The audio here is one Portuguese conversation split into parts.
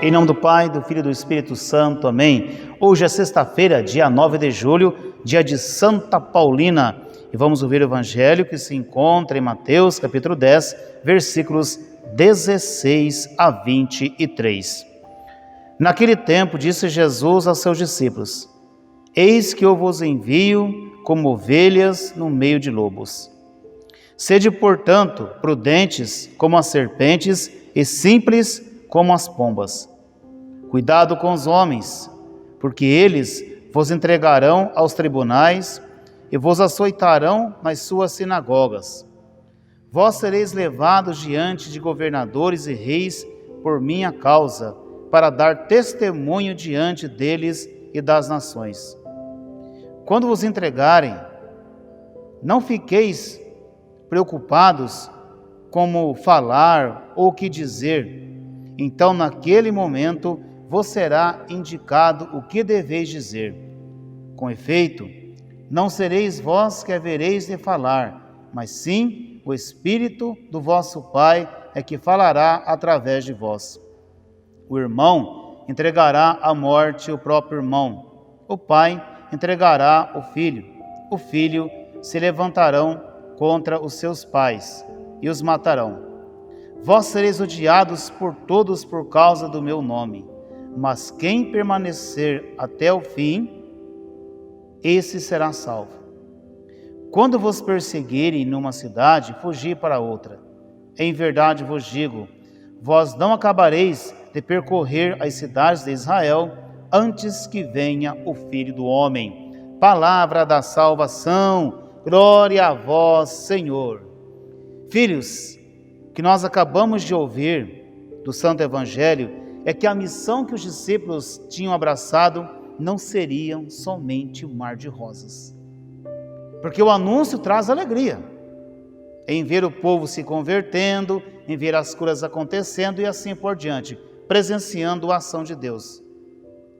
Em nome do Pai, do Filho e do Espírito Santo. Amém. Hoje é sexta-feira, dia 9 de julho, dia de Santa Paulina. E vamos ouvir o Evangelho que se encontra em Mateus, capítulo 10, versículos 16 a 23. Naquele tempo, disse Jesus aos seus discípulos: Eis que eu vos envio como ovelhas no meio de lobos. Sede, portanto, prudentes como as serpentes e simples como as pombas. Cuidado com os homens, porque eles vos entregarão aos tribunais e vos açoitarão nas suas sinagogas. Vós sereis levados diante de governadores e reis por minha causa, para dar testemunho diante deles e das nações. Quando vos entregarem, não fiqueis preocupados como falar ou o que dizer. Então, naquele momento, vos será indicado o que deveis dizer. Com efeito, não sereis vós que havereis de falar, mas sim o Espírito do vosso Pai é que falará através de vós. O irmão entregará à morte o próprio irmão. O pai entregará o filho se levantarão contra os seus pais e os matarão. Vós sereis odiados por todos por causa do meu nome, mas quem permanecer até o fim, esse será salvo. Quando vos perseguirem numa cidade, fugi para outra. Em verdade vos digo, vós não acabareis de percorrer as cidades de Israel antes que venha o Filho do Homem. Palavra da salvação, glória a vós, Senhor. Filhos, o que nós acabamos de ouvir do Santo Evangelho é que a missão que os discípulos tinham abraçado não seria somente um mar de rosas. Porque o anúncio traz alegria, em ver o povo se convertendo, em ver as curas acontecendo e assim por diante, presenciando a ação de Deus.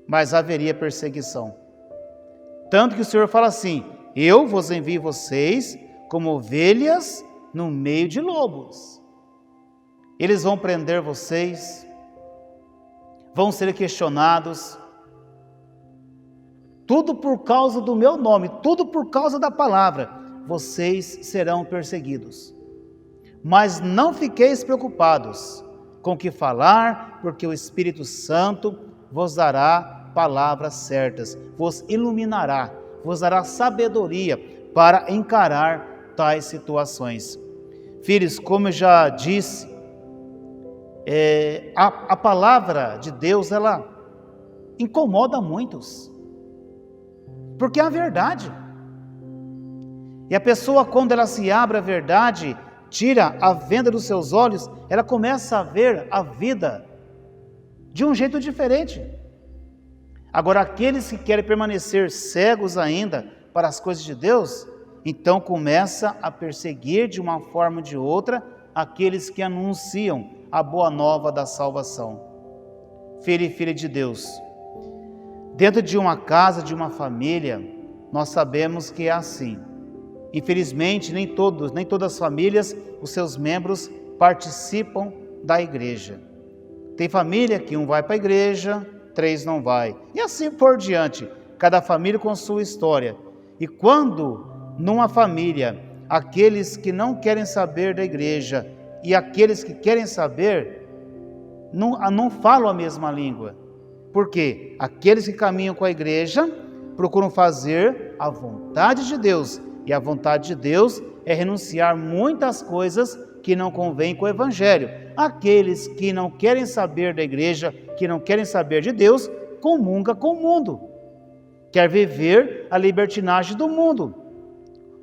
Mas haveria perseguição. Tanto que o Senhor fala assim: eu vos envio vocês como ovelhas no meio de lobos. Eles vão prender vocês, vão ser questionados, tudo por causa do meu nome, tudo por causa da palavra, vocês serão perseguidos. Mas não fiqueis preocupados com o que falar, porque o Espírito Santo vos dará palavras certas, vos iluminará, vos dará sabedoria para encarar tais situações. Filhos, como eu já disse, a palavra de Deus, ela incomoda muitos, porque é a verdade. E a pessoa, quando ela se abre à verdade, tira a venda dos seus olhos, ela começa a ver a vida de um jeito diferente. Agora, aqueles que querem permanecer cegos ainda para as coisas de Deus, então começa a perseguir de uma forma ou de outra aqueles que anunciam a boa nova da salvação. Filho e filha de Deus, dentro de uma casa, de uma família, nós sabemos que é assim. Infelizmente, nem todas as famílias, os seus membros participam da igreja. Tem família que um vai para a igreja, 3 não vai. E assim por diante, cada família com sua história. E quando numa família, aqueles que não querem saber da igreja e aqueles que querem saber, não falam a mesma língua. Por quê? Aqueles que caminham com a igreja procuram fazer a vontade de Deus. E a vontade de Deus é renunciar muitas coisas que não convêm com o Evangelho. Aqueles que não querem saber da igreja, que não querem saber de Deus, comunga com o mundo. Quer viver a libertinagem do mundo,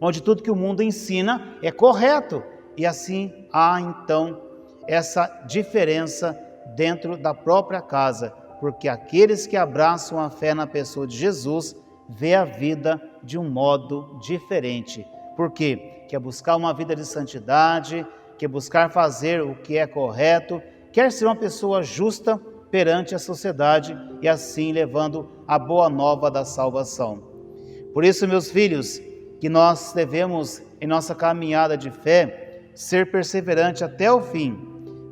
onde tudo que o mundo ensina é correto. E assim há então essa diferença dentro da própria casa, porque aqueles que abraçam a fé na pessoa de Jesus vê a vida de um modo diferente. Por quê? Quer buscar uma vida de santidade, quer buscar fazer o que é correto, quer ser uma pessoa justa perante a sociedade e assim levando a boa nova da salvação. Por isso, meus filhos, que nós devemos, em nossa caminhada de fé, ser perseverante até o fim,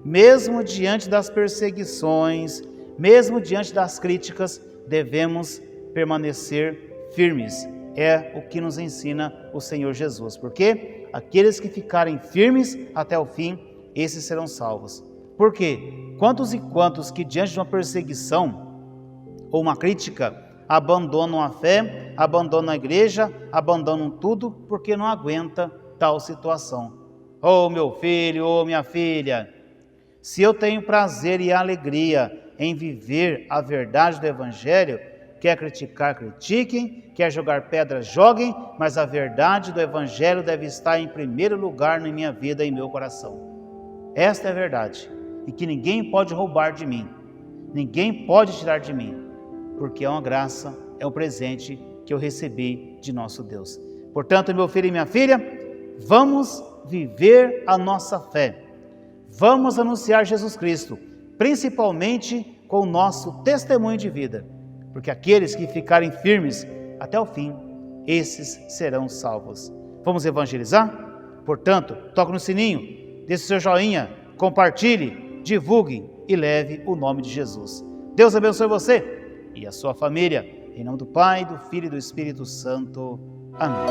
mesmo diante das perseguições, mesmo diante das críticas, devemos permanecer firmes. É o que nos ensina o Senhor Jesus, porque aqueles que ficarem firmes até o fim, esses serão salvos. Por quê? Quantos e quantos que diante de uma perseguição ou uma crítica abandonam a fé, abandonam a igreja, abandonam tudo porque não aguenta tal situação. Oh meu filho, oh minha filha, se eu tenho prazer e alegria em viver a verdade do Evangelho, quer criticar, critiquem, quer jogar pedra, joguem, mas a verdade do Evangelho deve estar em primeiro lugar na minha vida e em meu coração. Esta é a verdade, e que ninguém pode roubar de mim, ninguém pode tirar de mim, porque é uma graça, é um presente que eu recebi de nosso Deus. Portanto, meu filho e minha filha, vamos viver a nossa fé, vamos anunciar Jesus Cristo, principalmente com o nosso testemunho de vida, porque aqueles que ficarem firmes até o fim, esses serão salvos. Vamos evangelizar? Portanto, toque no sininho, deixe o seu joinha, compartilhe, divulgue e leve o nome de Jesus. Deus abençoe você e a sua família. Em nome do Pai, do Filho e do Espírito Santo. Amém.